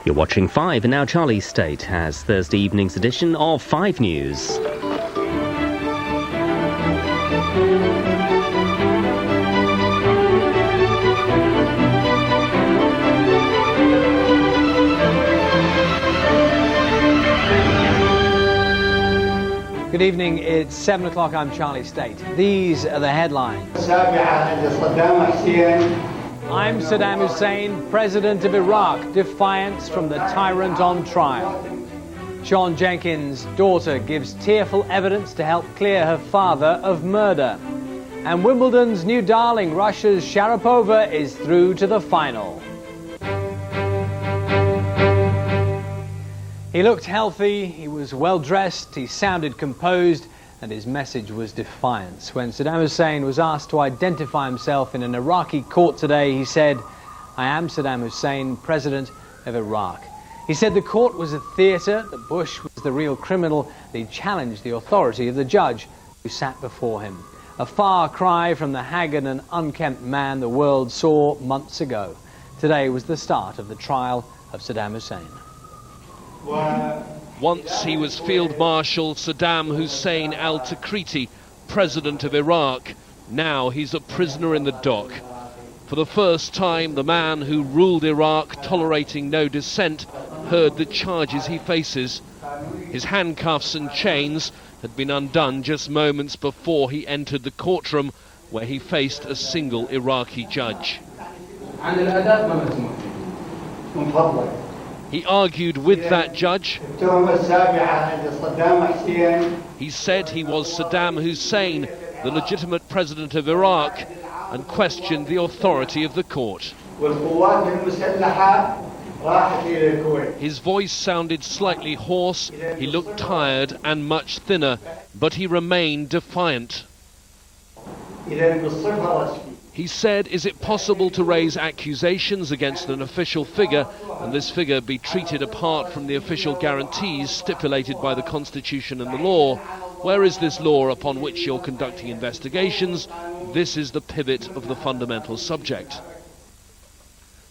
You're watching 5, and now Charlie State has Thursday evening's edition of 5 News. Good evening, it's 7 o'clock, I'm Charlie State. These are the headlines. I'm Saddam Hussein, President of Iraq, defiance from the tyrant on trial. Sean Jenkins' daughter gives tearful evidence to help clear her father of murder. And Wimbledon's new darling, Russia's Sharapova, is through to the final. He looked healthy, he was well dressed, he sounded composed, and his message was defiance. When Saddam Hussein was asked to identify himself in an Iraqi court today, he said, "I am Saddam Hussein, President of Iraq." He said the court was a theatre, that Bush was the real criminal, and he challenged the authority of the judge who sat before him. A far cry from the haggard and unkempt man the world saw months ago. Today was the start of the trial of Saddam Hussein. Once he was Field Marshal Saddam Hussein al-Takriti, President of Iraq. Now he's a prisoner in the dock. For the first time, the man who ruled Iraq, tolerating no dissent, heard the charges he faces. His handcuffs and chains had been undone just moments before he entered the courtroom, where he faced a single Iraqi judge. He argued with that judge. He said he was Saddam Hussein, the legitimate president of Iraq, and questioned the authority of the court. His voice sounded slightly hoarse, he looked tired and much thinner, but he remained defiant. He said, is it possible to raise accusations against an official figure and this figure be treated apart from the official guarantees stipulated by the Constitution and the law? Where is this law upon which you're conducting investigations? This is the pivot of the fundamental subject.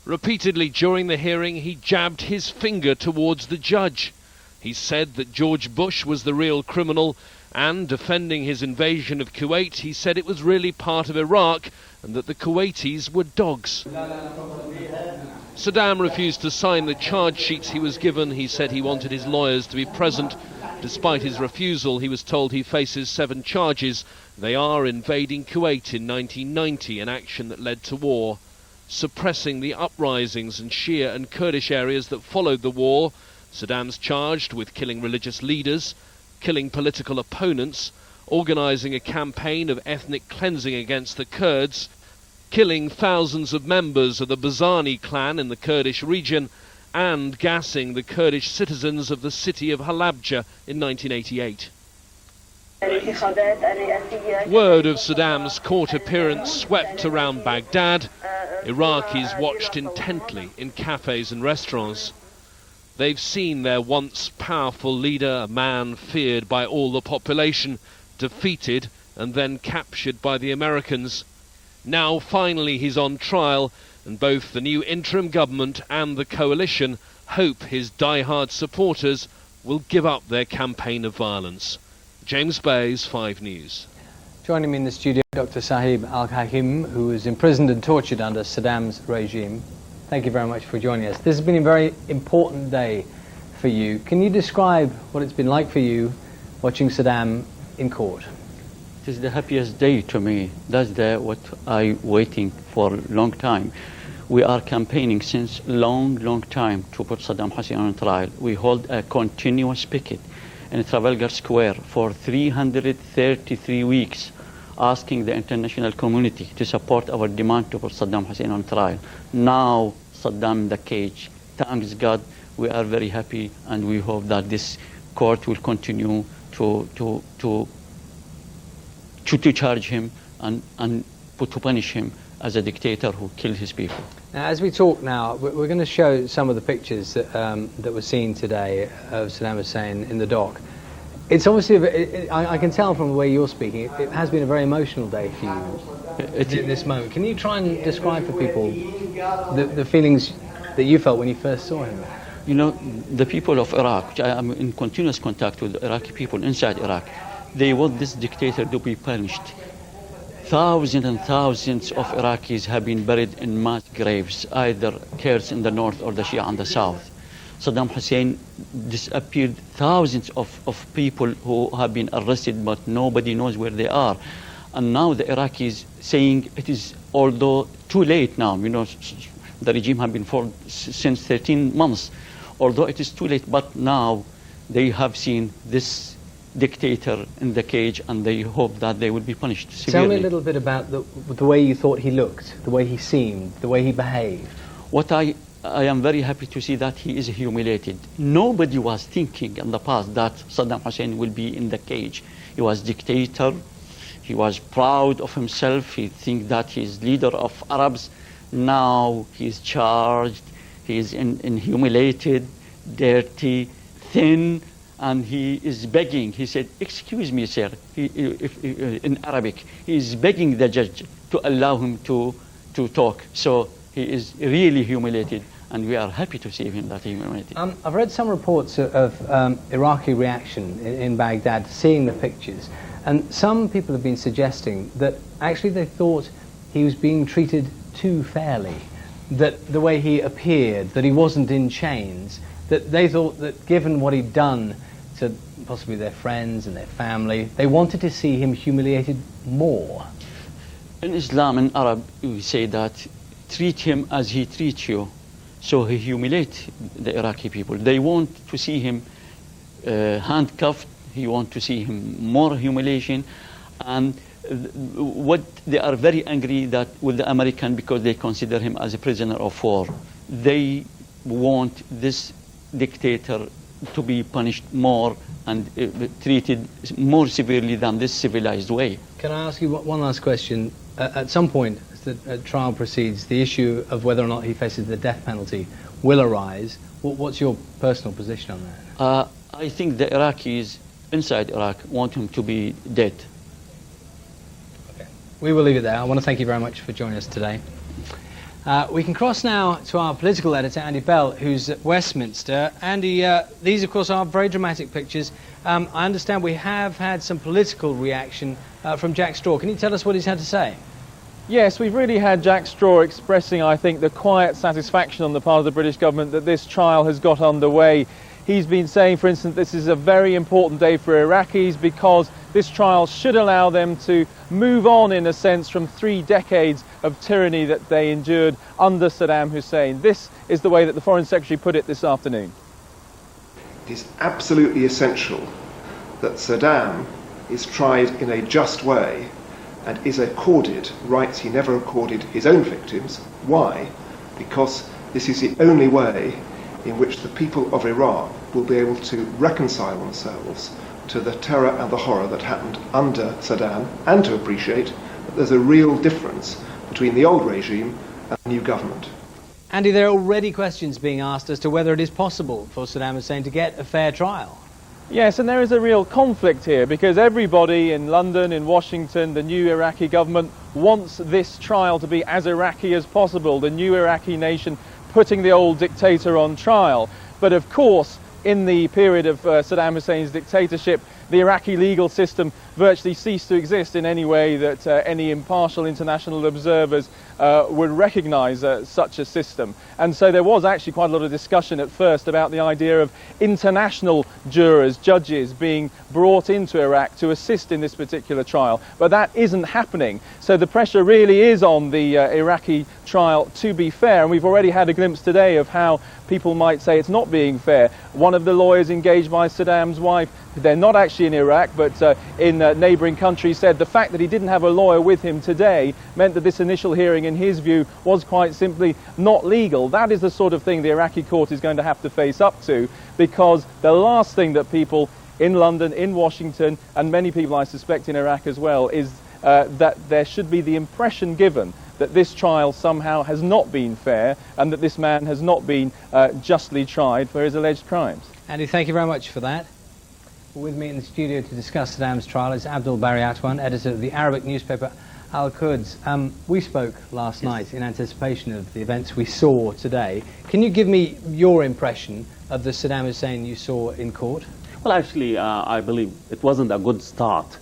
Repeatedly during the hearing, he jabbed his finger towards the judge. He said that George Bush was the real criminal, and defending his invasion of Kuwait, he said it was really part of Iraq and that the Kuwaitis were dogs. Saddam refused to sign the charge sheets he was given. He said he wanted his lawyers to be present. Despite his refusal, he was told he faces 7 charges. They are invading Kuwait in 1990, an action that led to war, suppressing the uprisings in Shia and Kurdish areas that followed the war. Saddam's charged with killing religious leaders, killing political opponents, organising a campaign of ethnic cleansing against the Kurds, killing thousands of members of the Bazani clan in the Kurdish region, and gassing the Kurdish citizens of the city of Halabja in 1988. Word of Saddam's court appearance swept around Baghdad. Iraqis watched intently in cafes and restaurants. They've seen their once powerful leader, a man feared by all the population, defeated and then captured by the Americans. Now finally he's on trial, and both the new interim government and the coalition hope his die-hard supporters will give up their campaign of violence. James Bayes, 5 News. Joining me in the studio, Dr. Sahib Al-Hakim, who was imprisoned and tortured under Saddam's regime. Thank you very much for joining us. This has been a very important day for you. Can you describe what it's been like for you watching Saddam in court? It is the happiest day to me. That's what I waiting for a long time. We are campaigning since long time to put Saddam Hussein on trial. We hold a continuous picket in Trafalgar Square for 333 weeks, asking the international community to support our demand to put Saddam Hussein on trial. Now Saddam in the cage. Thanks God, we are very happy, and we hope that this court will continue to charge him and to punish him as a dictator who killed his people. Now, as we talk now, we're going to show some of the pictures that were seen today of Saddam Hussein in the dock. It's obviously, I can tell from the way you're speaking, it has been a very emotional day for you at this moment. Can you try and describe for people the feelings that you felt when you first saw him? You know, the people of Iraq, which I am in continuous contact with Iraqi people inside Iraq, they want this dictator to be punished. Thousands and thousands of Iraqis have been buried in mass graves, either Kurds in the north or the Shia in the south. Saddam Hussein disappeared thousands of people who have been arrested, but nobody knows where they are. And now the Iraqis saying it is, although too late now, you know, the regime has been formed since 13 months, although it is too late, but now they have seen this dictator in the cage and they hope that they will be punished severely. Tell me a little bit about the way you thought he looked, the way he seemed, the way he behaved. What I am very happy to see that he is humiliated. Nobody was thinking in the past that Saddam Hussein will be in the cage. He was dictator, he was proud of himself, he thinks that he is leader of Arabs. Now he is charged, he is humiliated, dirty, thin, and he is begging. He said, "Excuse me, sir," in Arabic. He is begging the judge to allow him to talk. So he is really humiliated, and we are happy to see him that humiliated. I've read some reports of Iraqi reaction in Baghdad, seeing the pictures, and some people have been suggesting that actually they thought he was being treated too fairly, that the way he appeared, that he wasn't in chains, that they thought that given what he'd done to possibly their friends and their family, they wanted to see him humiliated more. In Islam, in Arab, we say that treat him as he treats you. So he humiliates the Iraqi people. They want to see him handcuffed. He want to see him more humiliation. And what they are very angry that with the American because they consider him as a prisoner of war. They want this dictator to be punished more and treated more severely than this civilized way. Can I ask you one last question? At some point, as the trial proceeds, the issue of whether or not he faces the death penalty will arise. What's your personal position on that? I think the Iraqis inside Iraq want him to be dead. Okay. We will leave it there. I want to thank you very much for joining us today. We can cross now to our political editor, Andy Bell, who's at Westminster. Andy, these, of course, are very dramatic pictures. I understand we have had some political reaction from Jack Straw. Can you tell us what he's had to say? Yes, we've really had Jack Straw expressing, I think, the quiet satisfaction on the part of the British government that this trial has got underway. He's been saying, for instance, this is a very important day for Iraqis because this trial should allow them to move on, in a sense, from 3 decades of tyranny that they endured under Saddam Hussein. This is the way that the Foreign Secretary put it this afternoon. It is absolutely essential that Saddam is tried in a just way and is accorded rights he never accorded his own victims. Why? Because this is the only way in which the people of Iraq will be able to reconcile themselves to the terror and the horror that happened under Saddam, and to appreciate that there's a real difference between the old regime and the new government. Andy, there are already questions being asked as to whether it is possible for Saddam Hussein to get a fair trial. Yes, and there is a real conflict here because everybody in London, in Washington, the new Iraqi government wants this trial to be as Iraqi as possible, the new Iraqi nation putting the old dictator on trial. But of course, in the period of Saddam Hussein's dictatorship, the Iraqi legal system virtually ceased to exist in any way that any impartial international observers would recognize such a system. And so there was actually quite a lot of discussion at first about the idea of international jurors, judges being brought into Iraq to assist in this particular trial. But that isn't happening. So the pressure really is on the Iraqi trial to be fair. And we've already had a glimpse today of how people might say it's not being fair. One of the lawyers engaged by Saddam's wife, they're not actually in Iraq, but in neighbouring countries, said the fact that he didn't have a lawyer with him today meant that this initial hearing, in his view, was quite simply not legal. That is the sort of thing the Iraqi court is going to have to face up to, because the last thing that people in London, in Washington, and many people I suspect in Iraq as well, is that there should be the impression given that this trial somehow has not been fair and that this man has not been justly tried for his alleged crimes. Andy, thank you very much for that. With me in the studio to discuss Saddam's trial is Abdul Bari Atwan, editor of the Arabic newspaper Al-Quds, we spoke last night in anticipation of the events we saw today. Can you give me your impression of the Saddam Hussein you saw in court? Well, actually, I believe it wasn't a good start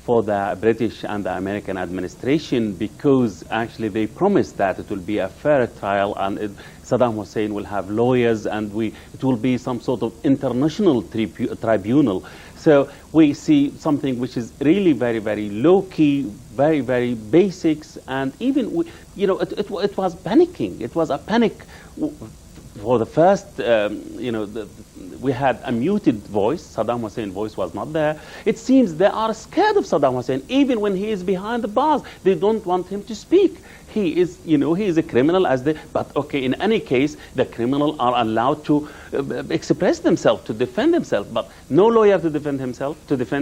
for the British and the American administration, because actually they promised that it will be a fair trial and Saddam Hussein will have lawyers and it will be some sort of international tribunal. So we see something which is really very, very low-key, very, very basics, and even, you know, it was panicking. It was a panic. For the first, we had a muted voice. Saddam Hussein's voice was not there. It seems they are scared of Saddam Hussein. Even when he is behind the bars, they don't want him to speak. He is, he is a criminal but okay, in any case, the criminal are allowed to express themselves, to defend themselves, but no lawyer to defend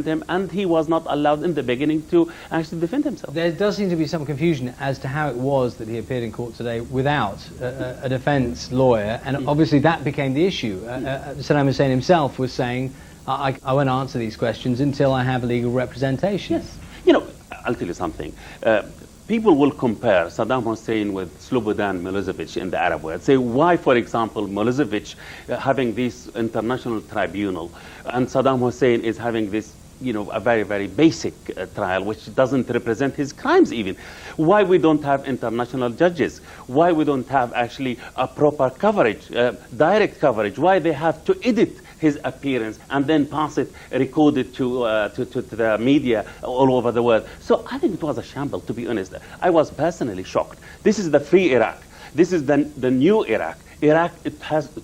him, and he was not allowed in the beginning to actually defend himself. There does seem to be some confusion as to how it was that he appeared in court today without a defense lawyer, and obviously that became the issue. Saddam Hussein himself was saying, I won't answer these questions until I have legal representation. Yes. I'll tell you something. People will compare Saddam Hussein with Slobodan Milosevic in the Arab world. Say, why, for example, Milosevic having this international tribunal and Saddam Hussein is having this, a very, very basic trial which doesn't represent his crimes even. Why we don't have international judges? Why we don't have actually a proper coverage, direct coverage? Why they have to edit his appearance and then pass it, record it to the media all over the world? So I think it was a shamble, to be honest. I was personally shocked. This is the free Iraq. This is the new Iraq. Iraq, it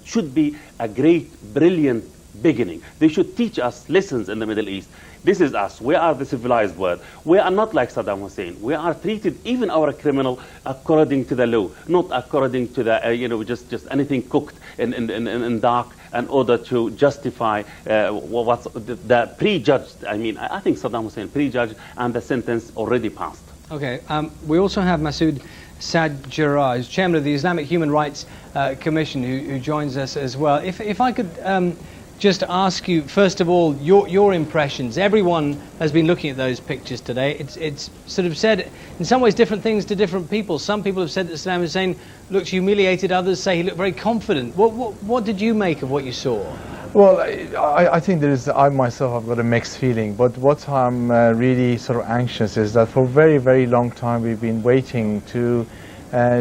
should be a great, brilliant beginning. They should teach us lessons in the Middle East. This is us. We are the civilized world. We are not like Saddam Hussein. We are treated, even our criminal, according to the law, not according to the, just anything cooked in dark in order to justify what's the prejudged. I mean, I think Saddam Hussein prejudged and the sentence already passed. Okay. We also have Masood Sajjarah, who's chairman of the Islamic Human Rights Commission, who joins us as well. If I could just ask you, first of all, your impressions. Everyone has been looking at those pictures today. It's sort of said, in some ways, different things to different people. Some people have said that Saddam Hussein looked humiliated. Others say he looked very confident. What did you make of what you saw? Well, I think I myself have got a mixed feeling, but what I'm really sort of anxious is that for a very, very long time we've been waiting to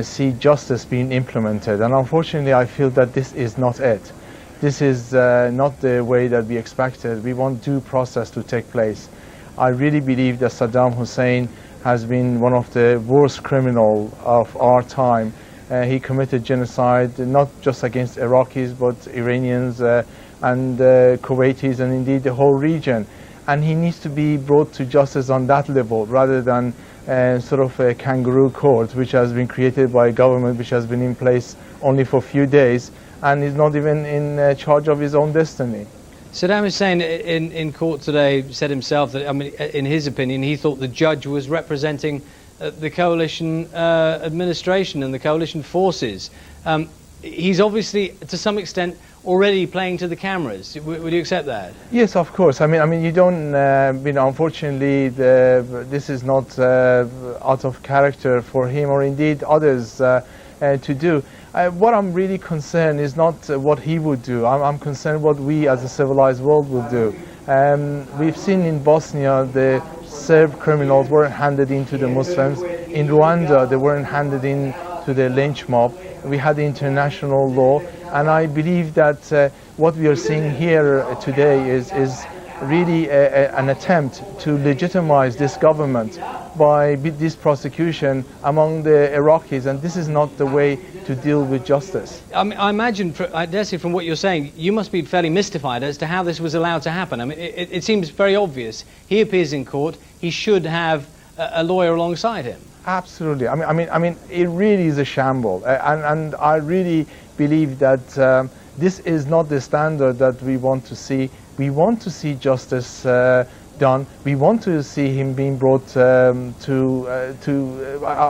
see justice being implemented, and unfortunately I feel that this is not it. This is not the way that we expected. We want due process to take place. I really believe that Saddam Hussein has been one of the worst criminals of our time. He committed genocide not just against Iraqis but Iranians and Kuwaitis and indeed the whole region. And he needs to be brought to justice on that level rather than sort of a kangaroo court which has been created by a government which has been in place only for a few days and is not even in charge of his own destiny. Saddam Hussein in court today said himself that, in his opinion, he thought the judge was representing the coalition administration and the coalition forces. He's obviously, to some extent, already playing to the cameras. Would you accept that? Yes, of course. I mean, you don't, unfortunately, this is not out of character for him or indeed others to do. What I'm really concerned is not what he would do. I'm concerned what we as a civilized world would do. We've seen in Bosnia the Serb criminals weren't handed into the Muslims. In Rwanda they weren't handed in to the lynch mob. We had the international law, and I believe that what we are seeing here today is really an attempt to legitimize this government by this prosecution among the Iraqis, and this is not the way to deal with justice. I imagine, I dare say, from what you're saying, you must be fairly mystified as to how this was allowed to happen. I mean, it seems very obvious. He appears in court. He should have a lawyer alongside him. Absolutely. I mean, it really is a shamble, and I really believe that this is not the standard that we want to see. We want to see justice done. We want to see him being brought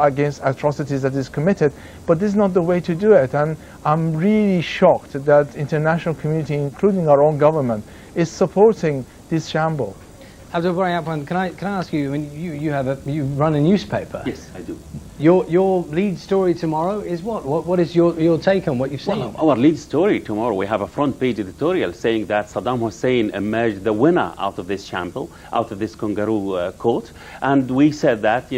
against atrocities that is committed. But this is not the way to do it. And I'm really shocked that international community, including our own government, is supporting this shamble. Abdul Bari Akpan, can I ask you? I mean, you run a newspaper. Yes, I do. Your lead story tomorrow is what? What is your take on what you've seen? Well, our lead story tomorrow, we have a front page editorial saying that Saddam Hussein emerged the winner out of this shamble, out of this kangaroo court, and we said that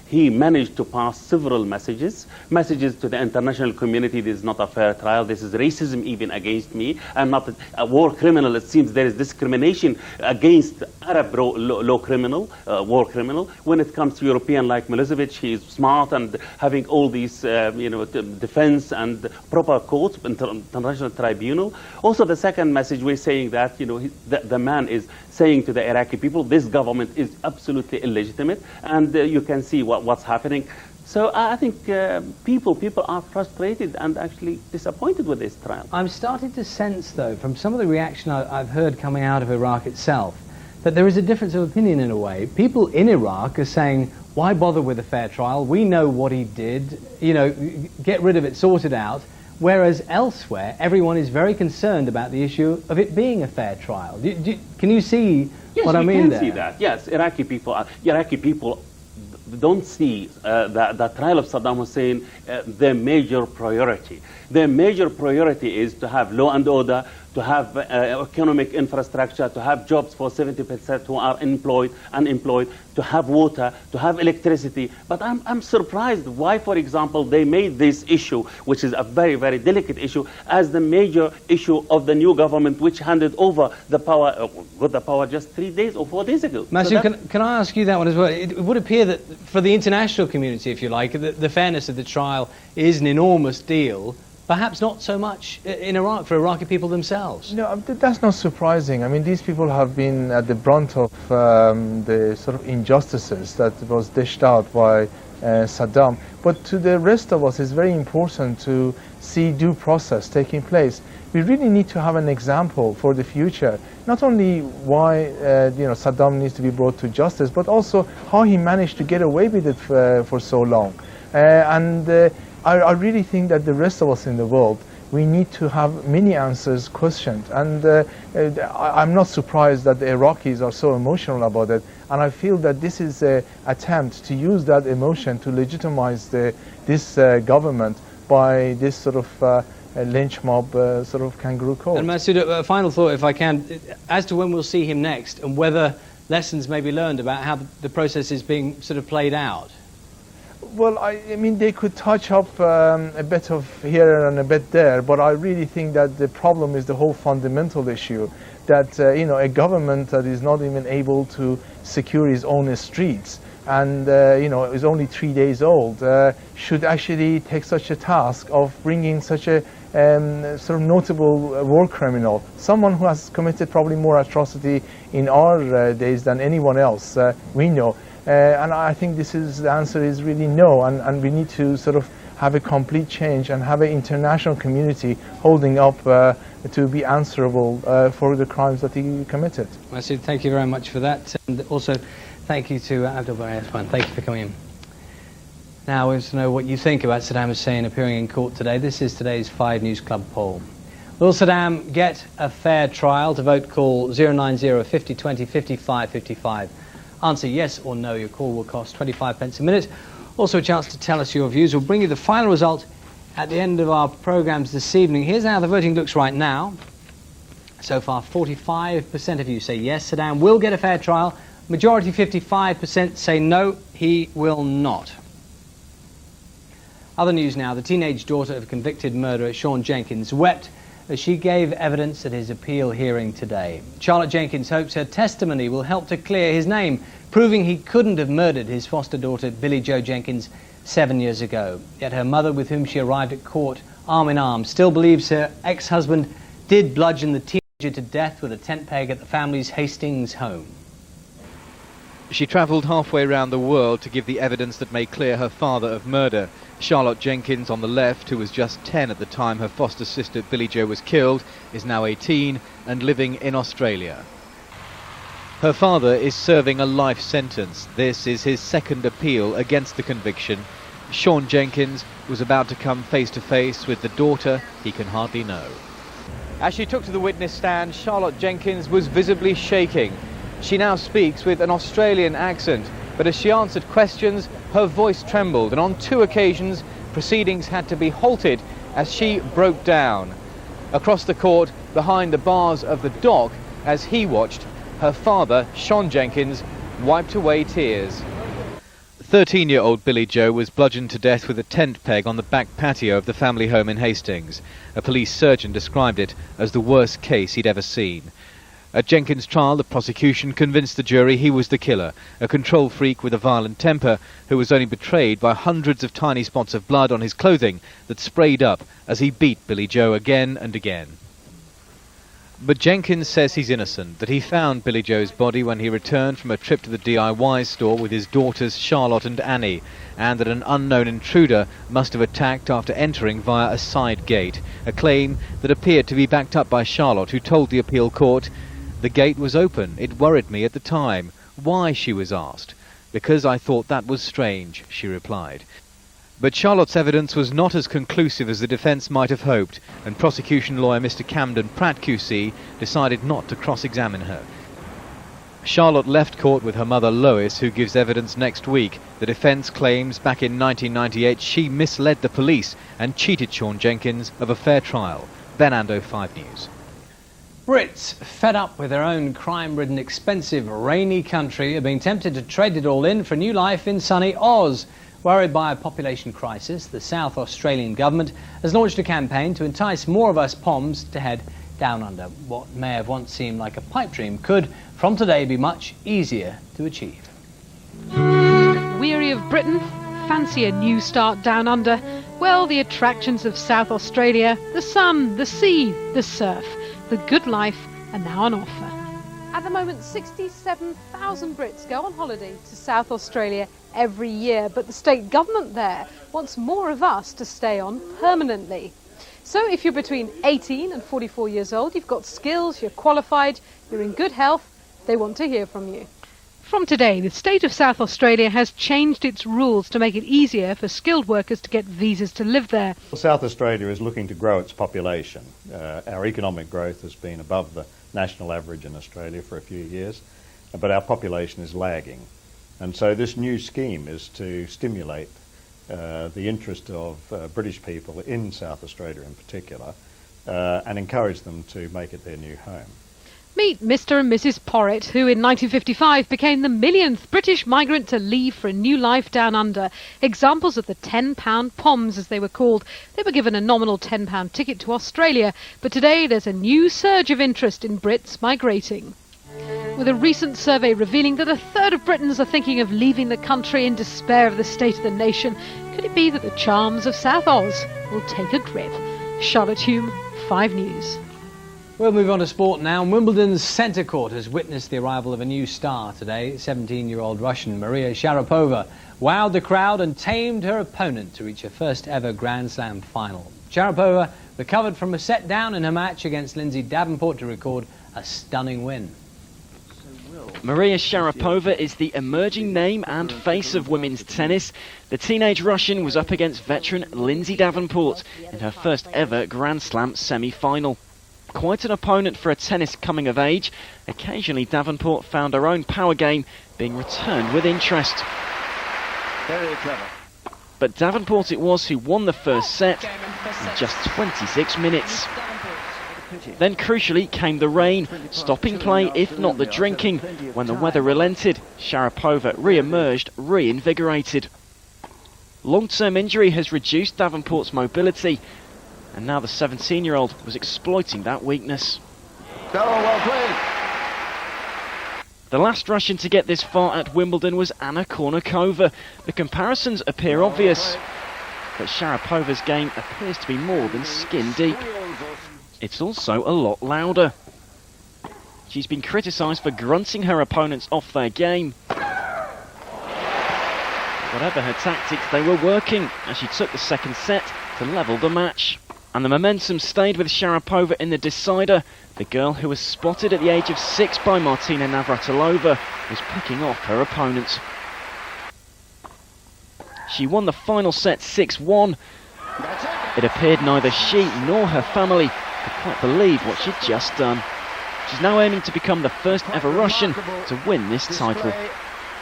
he managed to pass several messages to the international community. This is not a fair trial. This is racism even against me. I'm not a war criminal. It seems there is discrimination against Arab law criminal, war criminal. When it comes to European like Milosevic, he is smart and having all these defense and proper courts, international tribunal. Also, the second message we're saying that the man is saying to the Iraqi people, this government is absolutely illegitimate, and you can see what's happening. So I think people are frustrated and actually disappointed with this trial. I'm starting to sense, though, from some of the reaction I've heard coming out of Iraq itself, that there is a difference of opinion in a way. People in Iraq are saying, why bother with a fair trial? We know what he did, get rid of it, sort it out. Whereas elsewhere, everyone is very concerned about the issue of it being a fair trial. Can you see what I mean there? Yes, we can see that. Yes, Iraqi people don't see the trial of Saddam Hussein their major priority. Their major priority is to have law and order, to have economic infrastructure, to have jobs for 70% who are unemployed, to have water, to have electricity. But I'm surprised why, for example, they made this issue, which is a very, very delicate issue, as the major issue of the new government, which handed over the power, got the power just 3 days or 4 days ago. Masood, can I ask you that one as well? It would appear that for the international community, if you like, the fairness of the trial is an enormous deal. Perhaps not so much in Iraq, for Iraqi people themselves. No, that's not surprising. I mean, these people have been at the brunt of the sort of injustices that was dished out by Saddam. But to the rest of us, it's very important to see due process taking place. We really need to have an example for the future. Not only why Saddam needs to be brought to justice, but also how he managed to get away with it for so long. I really think that the rest of us in the world, we need to have many answers questioned. And I'm not surprised that the Iraqis are so emotional about it. And I feel that this is an attempt to use that emotion to legitimize this government by this sort of lynch mob sort of kangaroo court. And Masood, a final thought, if I can, as to when we'll see him next and whether lessons may be learned about how the process is being sort of played out. Well, I mean, they could touch up a bit of here and a bit there, but I really think that the problem is the whole fundamental issue that, a government that is not even able to secure its own streets and, is only 3 days old, should actually take such a task of bringing such a sort of notable war criminal, someone who has committed probably more atrocity in our days than anyone else we know. And I think the answer is really no, and we need to sort of have a complete change and have an international community holding up to be answerable for the crimes that he committed. Masood, thank you very much for that, and also thank you to Abdul Bari Akpan. Thank you for coming in. Now we want to know what you think about Saddam Hussein appearing in court today. This is today's 5 News Club poll. Will Saddam get a fair trial? To vote, call 090 50 20 55 55. Answer yes or no. Your call will cost 25 pence a minute. Also a chance to tell us your views. We'll bring you the final result at the end of our programmes this evening. Here's how the voting looks right now. So far, 45% of you say yes, Saddam will get a fair trial. Majority 55% say no, he will not. Other news now. The teenage daughter of convicted murderer Sean Jenkins wept as she gave evidence at his appeal hearing today. Charlotte Jenkins hopes her testimony will help to clear his name, proving he couldn't have murdered his foster daughter Billie Jo Jenkins 7 years ago. Yet her mother, with whom she arrived at court arm in arm, still believes her ex-husband did bludgeon the teenager to death with a tent peg at the family's Hastings home. She travelled halfway around the world to give the evidence that may clear her father of murder. Charlotte Jenkins on the left, who was just 10 at the time her foster sister Billie Jo was killed, is now 18 and living in Australia. Her father is serving a life sentence. This is his second appeal against the conviction. Sean Jenkins was about to come face to face with the daughter he can hardly know. As she took to the witness stand, Charlotte Jenkins was visibly shaking. She now speaks with an Australian accent, but as she answered questions, her voice trembled, and on 2 occasions, proceedings had to be halted as she broke down. Across the court, behind the bars of the dock, as he watched, her father, Sean Jenkins, wiped away tears. 13-year-old Billy Joe was bludgeoned to death with a tent peg on the back patio of the family home in Hastings. A police surgeon described it as the worst case he'd ever seen. At Jenkins' trial, the prosecution convinced the jury he was the killer, a control freak with a violent temper who was only betrayed by hundreds of tiny spots of blood on his clothing that sprayed up as he beat Billy Joe again and again. But Jenkins says he's innocent, that he found Billy Joe's body when he returned from a trip to the DIY store with his daughters Charlotte and Annie, and that an unknown intruder must have attacked after entering via a side gate, a claim that appeared to be backed up by Charlotte, who told the appeal court, "The gate was open. It worried me at the time." Why, she was asked. "Because I thought that was strange," she replied. But Charlotte's evidence was not as conclusive as the defence might have hoped, and prosecution lawyer Mr. Camden Pratt QC decided not to cross-examine her. Charlotte left court with her mother Lois, who gives evidence next week. The defence claims back in 1998 she misled the police and cheated Sean Jenkins of a fair trial. Ben Ando, 5 News. Brits, fed up with their own crime-ridden, expensive, rainy country, are being tempted to trade it all in for a new life in sunny Oz. Worried by a population crisis, the South Australian government has launched a campaign to entice more of us Poms to head down under. What may have once seemed like a pipe dream could, from today, be much easier to achieve. Weary of Britain? Fancy a new start down under? Well, the attractions of South Australia, the sun, the sea, the surf, the good life are now on offer. At the moment, 67,000 Brits go on holiday to South Australia every year, but the state government there wants more of us to stay on permanently. So if you're between 18 and 44 years old, you've got skills, you're qualified, you're in good health, they want to hear from you. From today, the state of South Australia has changed its rules to make it easier for skilled workers to get visas to live there. South Australia is looking to grow its population. Our economic growth has been above the national average in Australia for a few years, but our population is lagging. And so this new scheme is to stimulate the interest of British people in South Australia in particular, and encourage them to make it their new home. Meet Mr. and Mrs. Porritt, who in 1955 became the millionth British migrant to leave for a new life down under. Examples of the £10 Poms, as they were called. They were given a nominal £10 ticket to Australia, but today there's a new surge of interest in Brits migrating. With a recent survey revealing that a third of Britons are thinking of leaving the country in despair of the state of the nation, could it be that the charms of South Oz will take a grip? Charlotte Hume, 5 News. We'll move on to sport now. Wimbledon's centre court has witnessed the arrival of a new star today. 17-year-old Russian Maria Sharapova wowed the crowd and tamed her opponent to reach her first ever Grand Slam final. Sharapova recovered from a set down in her match against Lindsay Davenport to record a stunning win. Maria Sharapova is the emerging name and face of women's tennis. The teenage Russian was up against veteran Lindsay Davenport in her first ever Grand Slam semi-final. Quite an opponent for a tennis coming of age. Occasionally Davenport found her own power game being returned with interest. Very clever. But Davenport it was who won the first set in just 26 minutes. Then crucially came the rain, stopping play if not the drinking. When the weather relented, Sharapova re-emerged reinvigorated. Long-term injury has reduced Davenport's mobility, and now the 17-year-old was exploiting that weakness. Oh, well played. The last Russian to get this far at Wimbledon was Anna Kournikova. The comparisons appear obvious, but Sharapova's game appears to be more than skin deep. It's also a lot louder. She's been criticised for grunting her opponents off their game. Whatever her tactics, they were working as she took the second set to level the match. And the momentum stayed with Sharapova in the decider. The girl who was spotted at the age of 6 by Martina Navratilova was picking off her opponents. She won the final set 6-1. It appeared neither she nor her family could quite believe what she'd just done. She's now aiming to become the first ever Russian to win this title.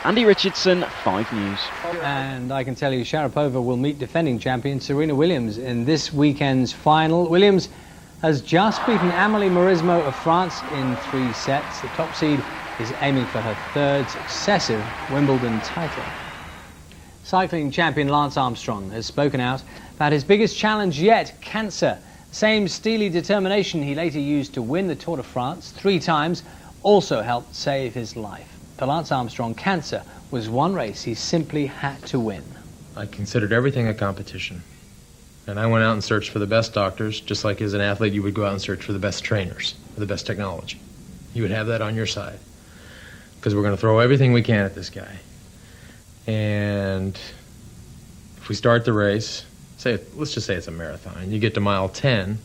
Andy Richardson, 5 News. And I can tell you Sharapova will meet defending champion Serena Williams in this weekend's final. Williams has just beaten Amélie Mauresmo of France in 3 sets. The top seed is aiming for her 3rd successive Wimbledon title. Cycling champion Lance Armstrong has spoken out about his biggest challenge yet, cancer. The same steely determination he later used to win the Tour de France 3 times also helped save his life. For Lance Armstrong, cancer was one race he simply had to win. I considered everything a competition. And I went out and searched for the best doctors, just like as an athlete you would go out and search for the best trainers, for the best technology. You would have that on your side. Because we're going to throw everything we can at this guy. And if we start the race, let's just say it's a marathon, you get to mile 10,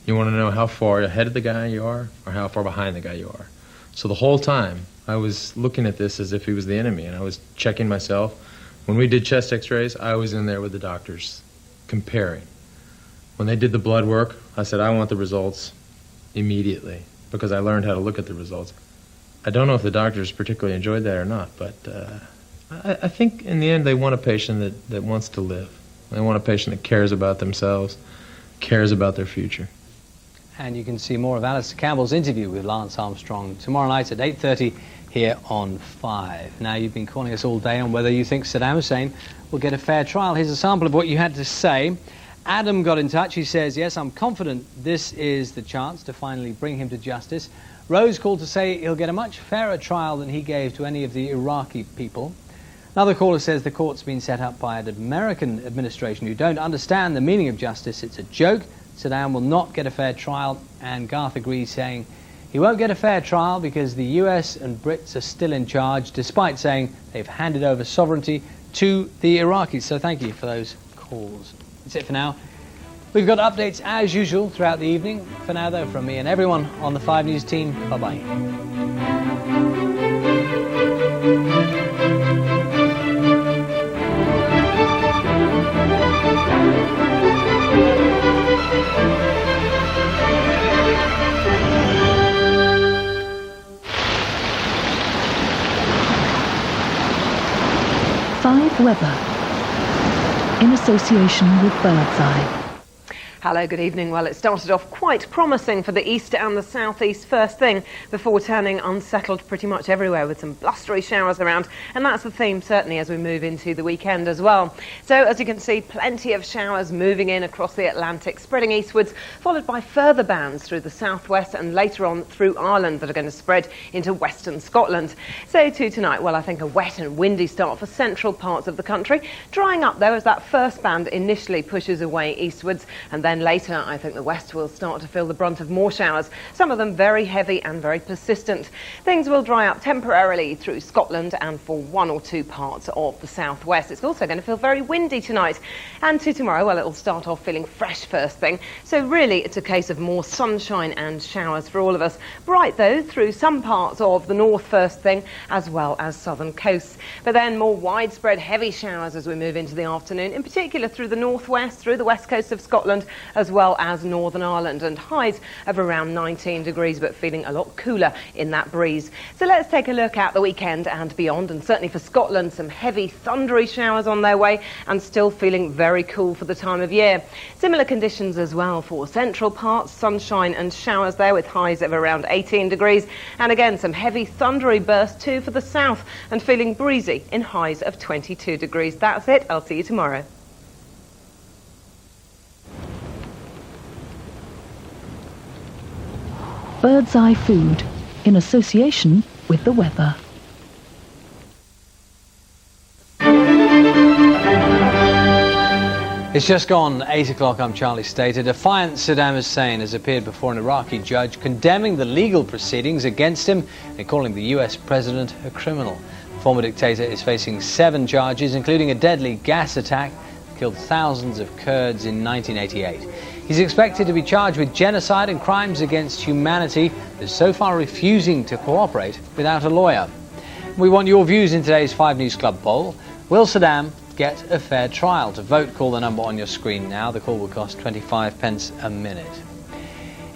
you want to know how far ahead of the guy you are or how far behind the guy you are. So the whole time I was looking at this as if he was the enemy, and I was checking myself. When we did chest x-rays, I was in there with the doctors comparing. When they did the blood work, I said, I want the results immediately, because I learned how to look at the results. I don't know if the doctors particularly enjoyed that or not, but I think in the end they want a patient that wants to live. They want a patient that cares about themselves, cares about their future. And you can see more of Alistair Campbell's interview with Lance Armstrong tomorrow night at 8:30 here on 5. Now, you've been calling us all day on whether you think Saddam Hussein will get a fair trial. Here's a sample of what you had to say. Adam got in touch. He says, yes, I'm confident this is the chance to finally bring him to justice. Rose called to say he'll get a much fairer trial than he gave to any of the Iraqi people. Another caller says the court's been set up by an American administration who don't understand the meaning of justice. It's a joke. Saddam will not get a fair trial. And Garth agrees, saying he won't get a fair trial because the US and Brits are still in charge, despite saying they've handed over sovereignty to the Iraqis. So thank you for those calls. That's it for now. We've got updates as usual throughout the evening. For now, though, from me and everyone on the 5 News team, bye-bye. Weather, in association with Birdseye. Hello, good evening. Well, it started off quite promising for the east and the southeast first thing before turning unsettled pretty much everywhere with some blustery showers around, and that's the theme certainly as we move into the weekend as well. So as you can see, plenty of showers moving in across the Atlantic, spreading eastwards, followed by further bands through the southwest and later on through Ireland that are going to spread into western Scotland. So too tonight, well, I think a wet and windy start for central parts of the country, drying up though as that first band initially pushes away eastwards, and then later I think the west will start to feel the brunt of more showers, some of them very heavy and very persistent. Things will dry up temporarily through Scotland and for 1 or 2 parts of the southwest. It's also going to feel very windy tonight, and to tomorrow, well, it'll start off feeling fresh first thing, so really it's a case of more sunshine and showers for all of us. Bright though through some parts of the north first thing, as well as southern coasts, but then more widespread heavy showers as we move into the afternoon, in particular through the northwest, through the west coast of Scotland, as well as Northern Ireland, and highs of around 19 degrees, but feeling a lot cooler in that breeze. So let's take a look at the weekend and beyond, and certainly for Scotland, some heavy thundery showers on their way, and still feeling very cool for the time of year. Similar conditions as well for central parts, sunshine and showers there with highs of around 18 degrees, and again some heavy thundery bursts too for the south, and feeling breezy in highs of 22 degrees. That's it. I'll see you tomorrow. Birdseye Food, in association with the weather. It's just gone 8 o'clock. I'm Charlie State. A defiant Saddam Hussein has appeared before an Iraqi judge condemning the legal proceedings against him and calling the US president a criminal. The former dictator is facing 7 charges, including a deadly gas attack that killed thousands of Kurds in 1988. He's expected to be charged with genocide and crimes against humanity, but is so far refusing to cooperate without a lawyer. We want your views in today's 5 News Club poll. Will Saddam get a fair trial? To vote, call the number on your screen now. The call will cost 25 pence a minute.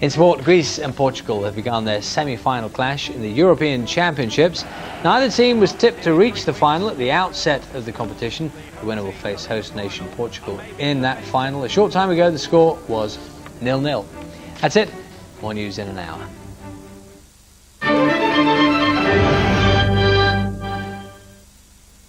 In sport, Greece and Portugal have begun their semi-final clash in the European Championships. Neither team was tipped to reach the final at the outset of the competition. The winner will face host nation Portugal in that final. A short time ago, the score was 0-0. That's it. More news in an hour.